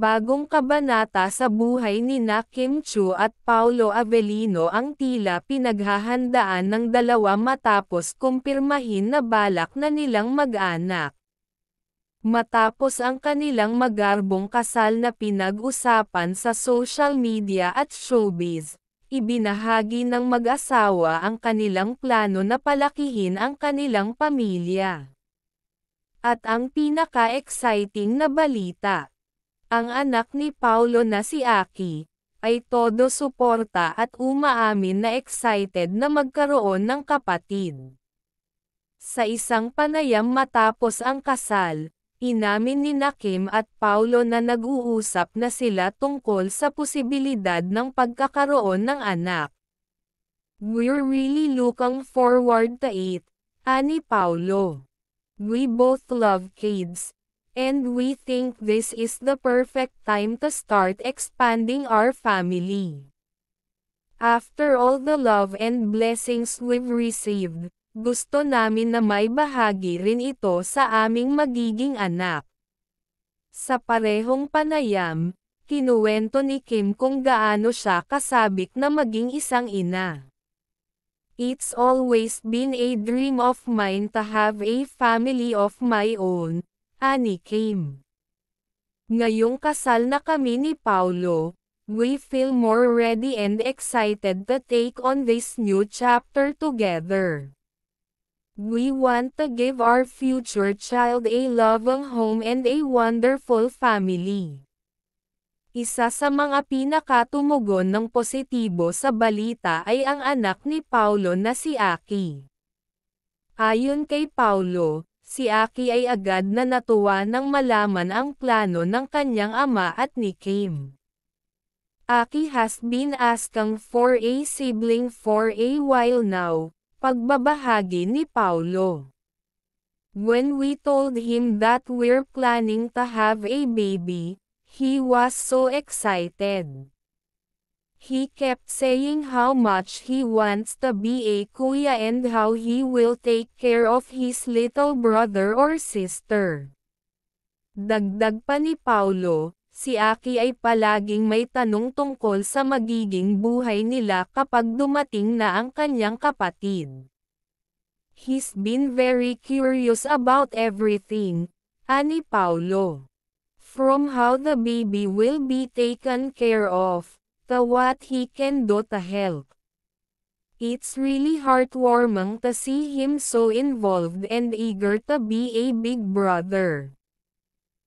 bagong kabanata sa buhay nina Kim Chiu at Paolo Avellino ang tila pinaghahandaan ng dalawa matapos kumpirmahin na balak na nilang mag-anak. Matapos ang kanilang magarbong kasal na pinag-usapan sa social media at showbiz, ibinahagi ng mag-asawa ang kanilang plano na palakihin ang kanilang pamilya. At ang pinaka-exciting na balita, ang anak ni Paolo na si Aki, ay todo suporta at umaamin na excited na magkaroon ng kapatid. Sa isang panayam matapos ang kasal, inamin ni Kim at Paolo na nag-uusap na sila tungkol sa posibilidad ng pagkakaroon ng anak. "We're really looking forward to it," ani Paolo. "We both love kids. And we think this is the perfect time to start expanding our family. After all the love and blessings we've received, gusto namin na may bahagi rin ito sa aming magiging anak." Sa parehong panayam, kinuwento ni Kim kung gaano siya kasabik na maging isang ina. "It's always been a dream of mine to have a family of my own," ani Kim. "Ngayong kasal na kami ni Paolo, we feel more ready and excited to take on this new chapter together. We want to give our future child a loving home and a wonderful family." Isa sa mga pinakatumugon ng positibo sa balita ay ang anak ni Paolo na si Aki. Ayon kay Paolo, si Aki ay agad na natuwa nang malaman ang plano ng kanyang ama at ni Kim. "Aki has been asking for a sibling for a while now," pagbabahagi ni Paolo. "When we told him that we're planning to have a baby, he was so excited. He kept saying how much he wants to be a kuya and how he will take care of his little brother or sister." Dagdag pa ni Paolo, si Aki ay palaging may tanong tungkol sa magiging buhay nila kapag dumating na ang kanyang kapatid. "He's been very curious about everything," ani Paolo. "From how the baby will be taken care of, to what he can do to help. It's really heartwarming to see him so involved and eager to be a big brother."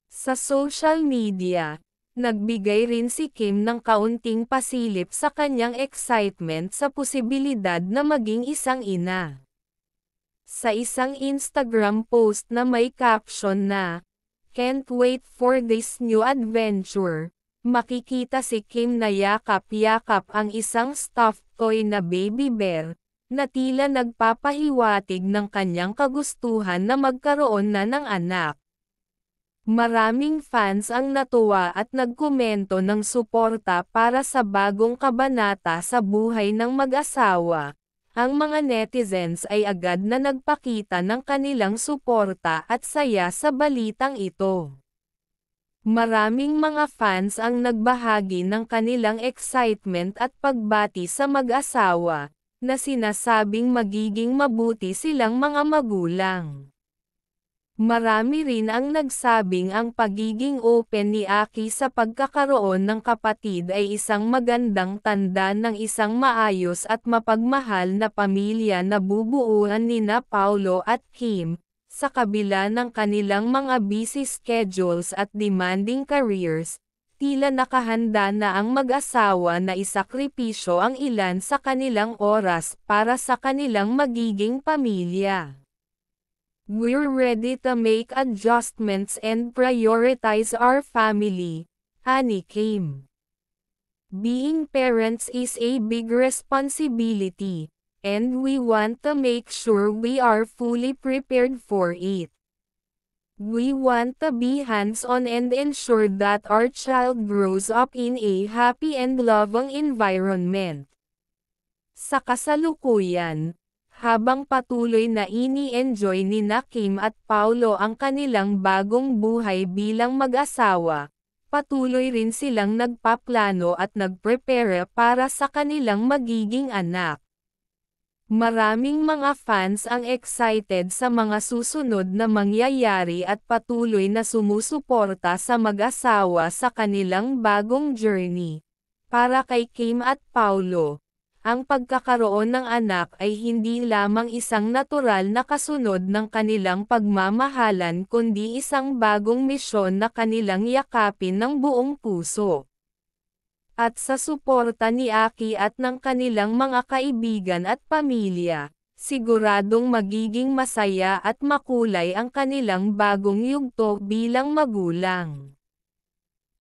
Sa social media, nagbigay rin si Kim ng kaunting pasilip sa kanyang excitement sa posibilidad na maging isang ina. Sa isang Instagram post na may caption na, "Can't wait for this new adventure," makikita si Kim na yakap-yakap ang isang stuffed toy na baby bear, na tila nagpapahiwatig ng kanyang kagustuhan na magkaroon na ng anak. Maraming fans ang natuwa at nagkomento ng suporta para sa bagong kabanata sa buhay ng mag-asawa. Ang mga netizens ay agad na nagpakita ng kanilang suporta at saya sa balitang ito. Maraming mga fans ang nagbahagi ng kanilang excitement at pagbati sa mag-asawa, na sinasabing magiging mabuti silang mga magulang. Marami rin ang nagsabing ang pagiging open ni Aki sa pagkakaroon ng kapatid ay isang magandang tanda ng isang maayos at mapagmahal na pamilya na bubuuan nina Paolo at Kim. Sa kabila ng kanilang mga busy schedules at demanding careers, tila nakahanda na ang mag-asawa na isakripisyo ang ilan sa kanilang oras para sa kanilang magiging pamilya. "We're ready to make adjustments and prioritize our family," ani Kim. "Being parents is a big responsibility, and we want to make sure we are fully prepared for it. We want to be hands-on and ensure that our child grows up in a happy and loving environment." Sa kasalukuyan, habang patuloy na ini-enjoy ni Kim at Paolo ang kanilang bagong buhay bilang mag-asawa, patuloy rin silang nagpaplano at nagprepare para sa kanilang magiging anak. Maraming mga fans ang excited sa mga susunod na mangyayari at patuloy na sumusuporta sa mag-asawa sa kanilang bagong journey. Para kay Kim at Paulo, ang pagkakaroon ng anak ay hindi lamang isang natural na kasunod ng kanilang pagmamahalan kundi isang bagong misyon na kanilang yakapin ng buong puso. At sa suporta ni Aki at ng kanilang mga kaibigan at pamilya, siguradong magiging masaya at makulay ang kanilang bagong yugto bilang magulang.